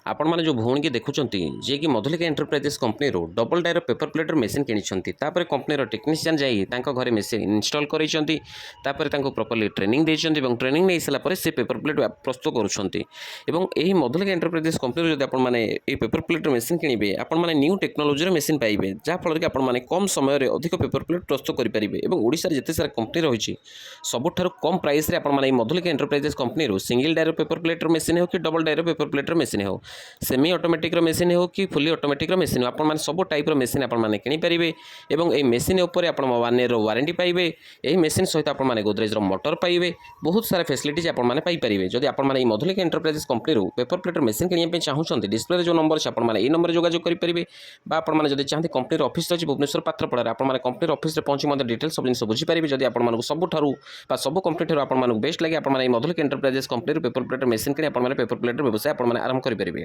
आपण मैंने जो भौणी की देखुं जी कि Madhulika enterprises company double dryer paper platter machine किनी कंपनी टेक्नीशियन जाई घरे मेसीन इनस्टॉल करते प्रॉपर्ली ट्रेनिंग देते ट्रेनिंग नहीं सारापर से पेपर प्लेट प्रस्तुत करुँच मधुलिका एंटरप्राइजेस कंपनी जब आपने पेपर प्लेटर मेसीन किणे आपने न्यू टेक्नोलोजी मेसीन पाइबे जहाँफल कि आपने कम समय अधिक पेपर प्लेट प्रस्तुत करेंगे ओडिशा जिते सारा कंपनी रही सबुठ कम प्राइस आपने Madhulika enterprises company single dryer paper platter machine हो कि double dryer paper platter machine हो सेमी ऑटोमेटिक मेसीन हो कि फुली ऑटोमेटिक मेसीन हो आपने सब टाइप मेसीन आपने किनीपारे और ये मेसीन उपर आप 1 ईयर वारंटी पाइबे यही मेसीन सहित आपने गोदरेज मोटर पाइबे बहुत सारा फैसिलिटीज आपने पाइपर जदि आपने Madhulika enterprises company paper platter machine किणा चाहते डिस्प्ले जो नंबर अच्छे आपने नंबर जोगाजोग करेंगे आपने जब चाहते कंपनी ऑफिस अच्छी भुवनेश्वर पात्रपड़ार आपने कंपनी ऑफिस पहुंची डिटेल सब जिन बुझीपारे जब आपको सबुठू सब कंपनी आपको बेस्ट लगे आपने Madhulika enterprises company paper platter machine कि पेपर प्लेटर व्यवसाय आपने आरंभ करेंगे।